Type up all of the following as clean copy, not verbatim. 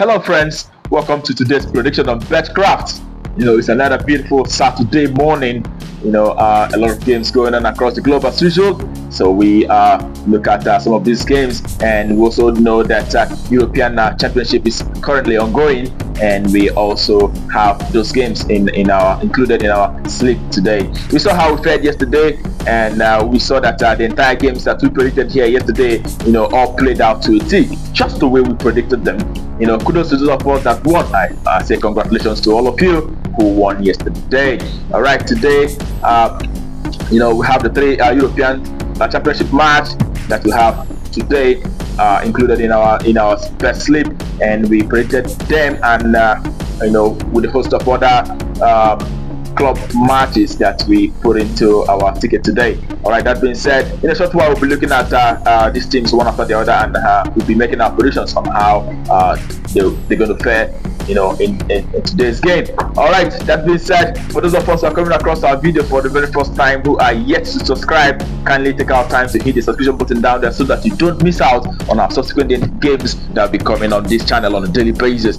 Hello friends, welcome to today's prediction on Betkraft. It's another beautiful Saturday morning. A lot of games going on across the globe as usual. So we look at some of these games, and we also know that European Championship is currently ongoing, and we also have those games included in our slate today. We saw how we fared yesterday, and we saw that the entire games that we predicted here yesterday, all played out to a T, just the way we predicted them. Kudos to those of us that won. I say congratulations to all of you who won yesterday. All right, today, we have the three European Championship match that we have today included in our best sleep, and we predicted them, and with a host of other club matches that we put into our ticket today. All right, that being said, in a short while we'll be looking at these teams one after the other, and we'll be making our predictions on how they're going to fare in today's game. All right, that being said, for those of us who are coming across our video for the very first time who are yet to subscribe, kindly take our time to hit the subscription button down there so that you don't miss out on our subsequent games that will be coming on this channel on a daily basis.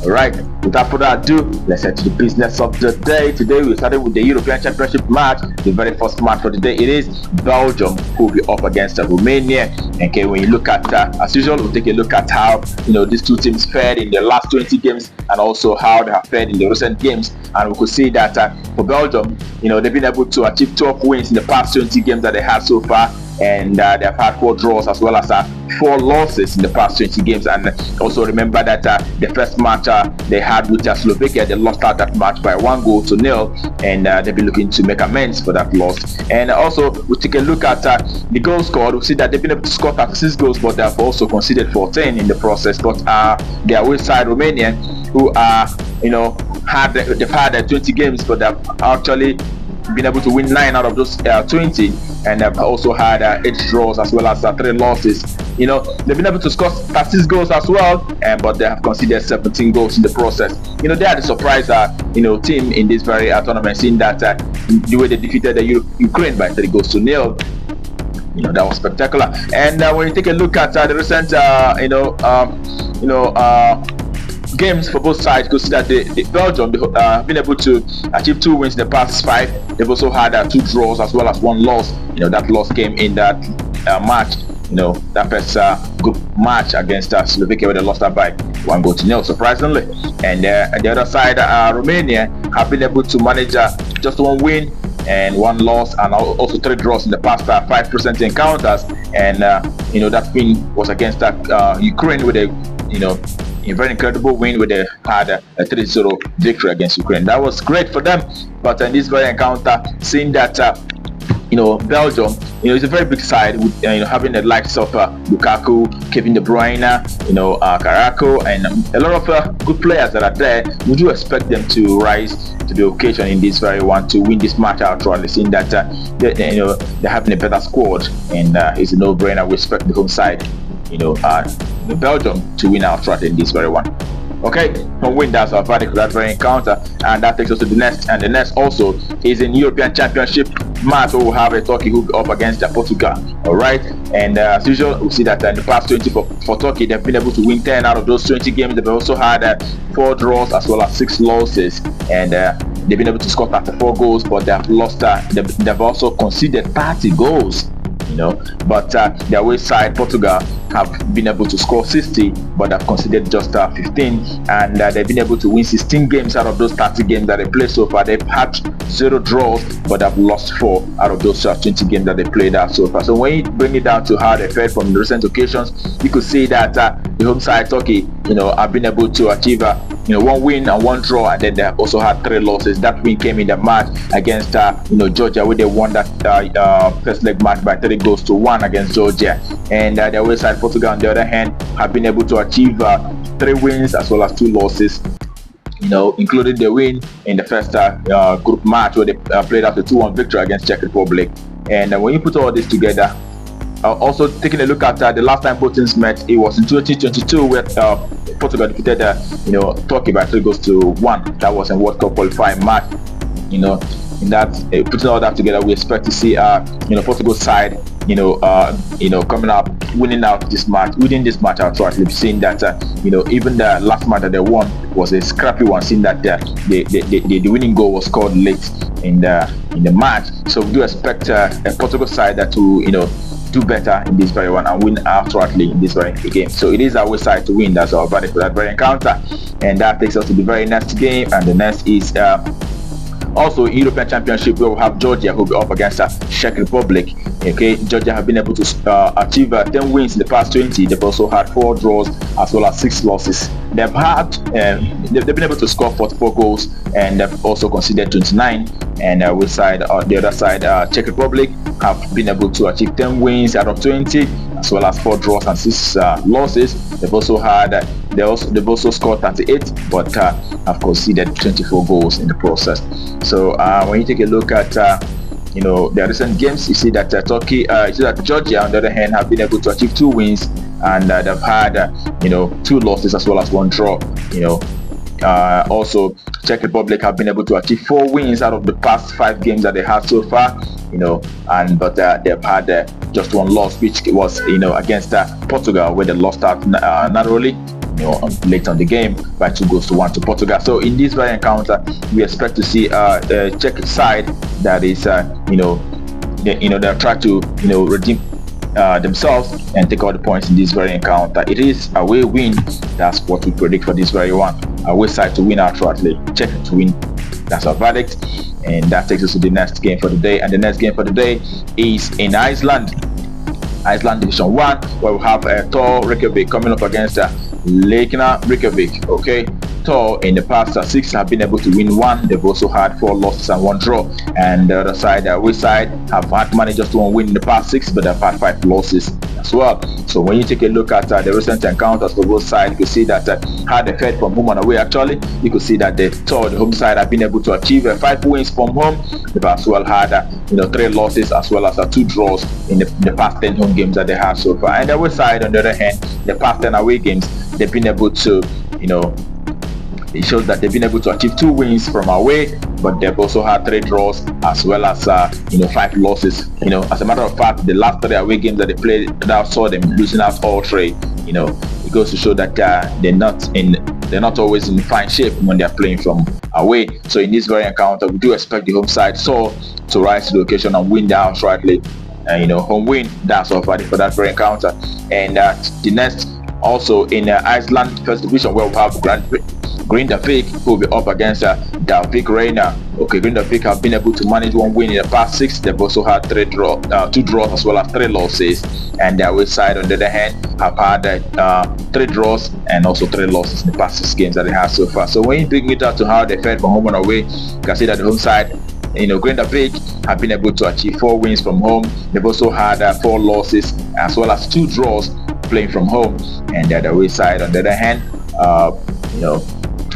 All right, without further ado, let's head to the business of the day. Today we started with the European Championship match. The very first match for the day, it is Belgium who will be up against Romania. Okay, when you look at as usual, we'll take a look at how these two teams fared in the last 20 games, and also how they have fared in the recent games. And we could see that for Belgium, they've been able to achieve 12 wins in the past 20 games that they had so far, and they've had 4 draws as well as 4 losses in the past 20 games. And also remember that the first match they had with Slovakia, they lost out that match by 1-0, and they'll be looking to make amends for that loss. And also we take a look at the goals scored. We see that they've been able to score 36 goals, but they've also conceded 14 in the process. But their away side, Romania, who are they've had 20 games, but they've actually been able to win 9 out of those 20, and they've also had 8 draws as well as 3 losses. They've been able to score 36 goals as well, but they have conceded 17 goals in the process. They are the surprise team in this very tournament, seeing that the way they defeated the Ukraine by 3-0. That was spectacular. And when you take a look at the recent games for both sides, you could see that the Belgium have been able to achieve 2 wins in the past 5. They've also had 2 draws as well as 1 loss. That loss came in that match, that first group match against Slovakia, where they lost that by 1-0, surprisingly. And the other side, Romania, have been able to manage just 1 win and 1 loss, and also 3 draws in the past 5% encounters. And that win was against Ukraine, with a very incredible win, where they had a 3-0 victory against Ukraine. That was great for them. But in this very encounter, seeing that Belgium, it's a very big side with having the likes of Lukaku, Kevin De Bruyne, Carrasco, and a lot of good players that are there. We do expect them to rise to the occasion in this very one to win this match outright, seeing that they're having a better squad, and it's a no-brainer. We expect the home side, Belgium, to win outright in this very one. Okay, from win, that's our verdict for that very encounter, and that takes us to the next. And the next also is in European Championship match, where we'll have a Turkey who up against Portugal. All right, and as usual, we see that in the past 20 for Turkey, they've been able to win 10 out of those 20 games. They've also had 4 draws as well as 6 losses, and they've been able to score 34 goals, but they've lost. They've also conceded 30 goals. But their away side, Portugal, have been able to score 60, but have conceded just 15, and they've been able to win 16 games out of those 30 games that they played so far. They've had 0 draws, but they've lost 4 out of those 20 games that they played out so far. So when you bring it down to how they fared from the recent occasions, you could see that the home side, Turkey, have been able to achieve 1 win and 1 draw, and then they have also had 3 losses. That win came in the match against Georgia, where they won that first leg match by 3-1 against Georgia. And the away side, Portugal, on the other hand, have been able to achieve 3 wins as well as 2 losses, including the win in the first group match, where they played out a 2-1 victory against Czech Republic. And when you put all this together, also taking a look at the last time both teams met, it was in 2022, where Portugal defeated Turkey by 3-1. That was a World Cup qualifying match. in that, putting all that together, we expect to see Portugal side coming up, winning this match out. So at least seeing that even the last match that they won was a scrappy one, seeing that the winning goal was scored late in the match. So we do expect a Portugal side that to do better in this very one and win outrightly in this very game. So it is our side to win. That's our verdict for that very encounter, and that takes us to the very next game, and the next is also European Championship. We will have Georgia who will be up against Czech Republic. Okay, Georgia have been able to achieve 10 wins in the past 20. They've also had 4 draws as well as 6 losses. They've been able to score 44 goals, and they've also conceded 29. And the other side, Czech Republic have been able to achieve 10 wins out of 20, as well as 4 draws and 6 losses. They've also scored 38, but have conceded 24 goals in the process. So when you take a look at their recent games, you see that Georgia, on the other hand, have been able to achieve 2 wins, and they've had 2 losses as well as 1 draw. Also Czech Republic have been able to achieve 4 wins out of the past 5 games that they have so far, but they've had just 1 loss, which was against Portugal, where they lost out narrowly late on the game by 2-1 to Portugal. So in this very encounter, we expect to see the Czech side that is they'll try to redeem themselves and take all the points in this very encounter. It is a away win. That's what we predict for this very one. Away side to win outrightly, Czech to win. That's our verdict, and that takes us to the next game for the day. And the next game for the day is in Iceland Division 1, where we have Thor Reykjavik coming up against Leikna Reykjavik. Okay, Thor in the past 6 have been able to win 1. They've also had 4 losses and 1 draw. And the other side, we side, have had managed just 1 win in the past 6, but they've had 5 losses as well. So when you take a look at the recent encounters for both sides, you can see that how they fared from home and away. Actually, you can see that the home side have been able to achieve 5 wins from home. They've as well had 3 losses as well as 2 draws in the past 10 home games that they have so far. And the away side, on the other hand, the past 10 away games, they've been able to it shows that they've been able to achieve 2 wins from away, but they've also had 3 draws as well as 5 losses. As a matter of fact, the last 3 away games that they played, that saw them losing out all 3. It goes to show that they're not always in fine shape when they're playing from away. So in this very encounter, we do expect the home side to rise to the occasion and win the house rightly. Home win. That's all for that very encounter. And the next, also in Iceland First Division, where we have Grindavik who will be up against Dalvik Reina. Okay, Grindavik have been able to manage 1 win in the past 6. They've also had 2 draws as well as 3 losses. And their away side, on the other hand, have had 3 draws and also 3 losses in the past 6 games that they have so far. So when you bring it out to how they fared from home and away, you can see that the home side, Grindavik have been able to achieve 4 wins from home. They've also had 4 losses as well as 2 draws playing from home. And the away side, on the other hand,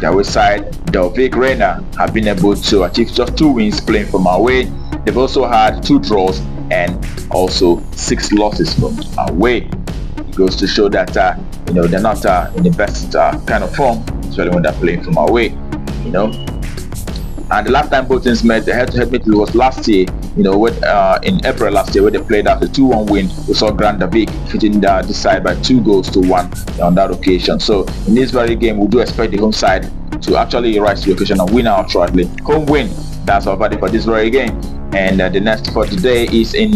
the away side, Dalvik Reina, have been able to achieve just 2 wins playing from away. They've also had 2 draws and also 6 losses from away. It goes to show that they're not in the best kind of form, especially when they're playing from away. And the last time both teams met, the head-to-head meeting was last year, in April last year, where they played out a 2-1 win. We saw Grindavik defeating this side by 2-1 on that occasion. So in this very game, we do expect the home side to actually rise to the occasion and win outrightly. Home win. That's our verdict for this very game. And the next for today is in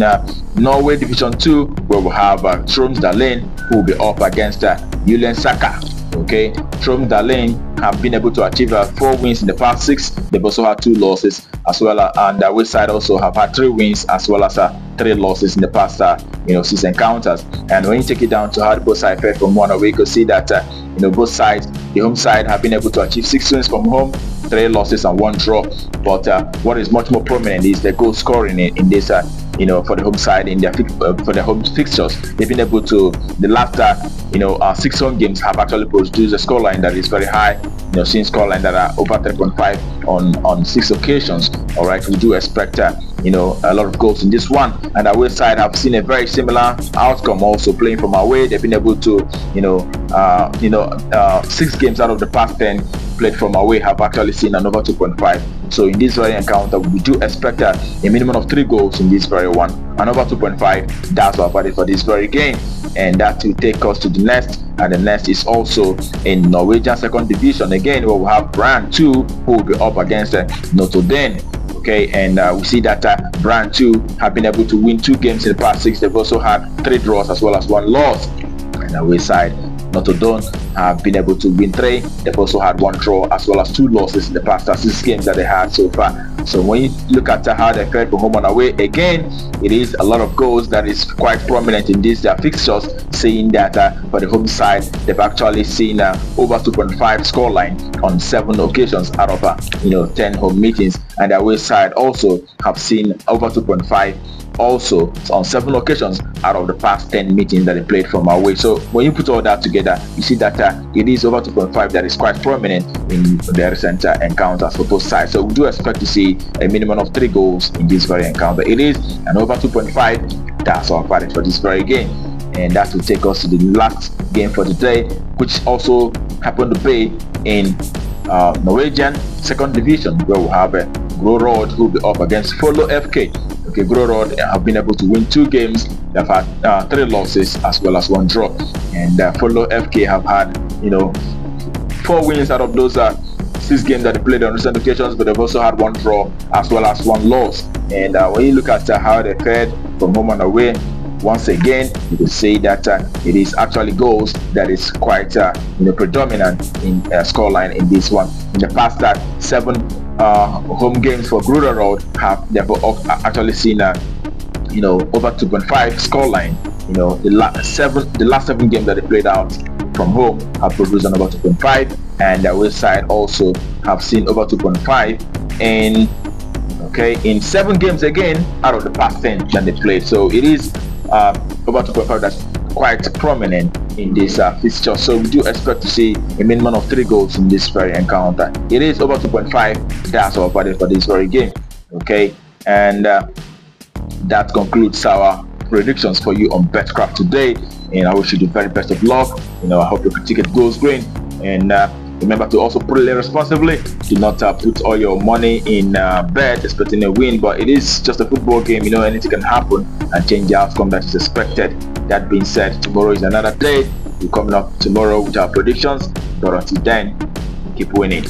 Norway Division 2, where we have Tromsdalen, who will be up against Ulen Saka. Okay, Tromsdalen have been able to achieve 4 wins in the past 6. They've also had 2 losses as well, and the West side also have had 3 wins as well as 3 losses in the past 6 encounters. And when you take it down to how both sides fared from one away, you can see that both sides, the home side have been able to achieve 6 wins from home, 3 losses and 1 draw. But what is much more prominent is the goal scoring in this for the home side in their for the home fixtures. They've been able to, the last 6 home games have actually produced a scoreline that is very high, seeing scoreline that are over 3.5 on 6 occasions. All right, we do expect a lot of goals in this one. And our side have seen a very similar outcome, also playing from away. They've been able to 6 games out of the past 10 played from away have actually seen an over 2.5. So in this very encounter, we do expect a minimum of 3 goals in this very one. An over 2.5, that's our value for this very game. And that will take us to the next, and the next is also in Norwegian second division again, where we have Brand 2 who will be up against Notre Dame. Okay, and we see that Brand 2 have been able to win 2 games in the past 6. They've also had 3 draws as well as 1 loss. And away side, Notre Dame have been able to win 3. They've also had 1 draw as well as 2 losses in the past 6 games that they had so far. So when you look at how they fared from home and away, again, it is a lot of goals that is quite prominent in these fixtures, saying that for the home side, they've actually seen over 2.5 scoreline on 7 occasions out of 10 home meetings, and the away side also have seen over 2.5 also on 7 occasions out of the past 10 meetings that they played from away. So when you put all that together, you see that it is over 2.5 that is quite prominent in the recent encounters for both sides. So we do expect to see a minimum of 3 goals in this very encounter. It is an over 2.5. That's our value for this very game, and that will take us to the last game for today, which also happened to be in Norwegian second division, where we have Grorod who will be up against Follow FK. Okay, Grorod have been able to win 2 games. They've had 3 losses as well as 1 draw, and Follow FK have had 4 wins out of those 6 games that they played on recent occasions, but they've also had 1 draw as well as 1 loss. And when you look at how they fared from home and away, once again, you can say that it is actually goals that is quite predominant in scoreline in this one. In the past 7 home games for Grorod they've actually seen over 2.5 scoreline. The last 7 games that they played out from home have produced an over 2.5, and the away side also have seen over 2.5 in 7 games again out of the past 10 that they played. So it is over 2.5 that's quite prominent in this fixture. So we do expect to see a minimum of 3 goals in this very encounter. It is over 2.5. That's our value for this very game. Okay, and that concludes our predictions for you on Betkraft today. And I wish you the very best of luck. I hope your ticket goes green. And remember to also play responsibly. Do not put all your money in bet expecting a win, but it is just a football game. Anything can happen and change the outcome that is expected. That being said, tomorrow is another day. We're coming up tomorrow with our predictions, but until then, keep winning.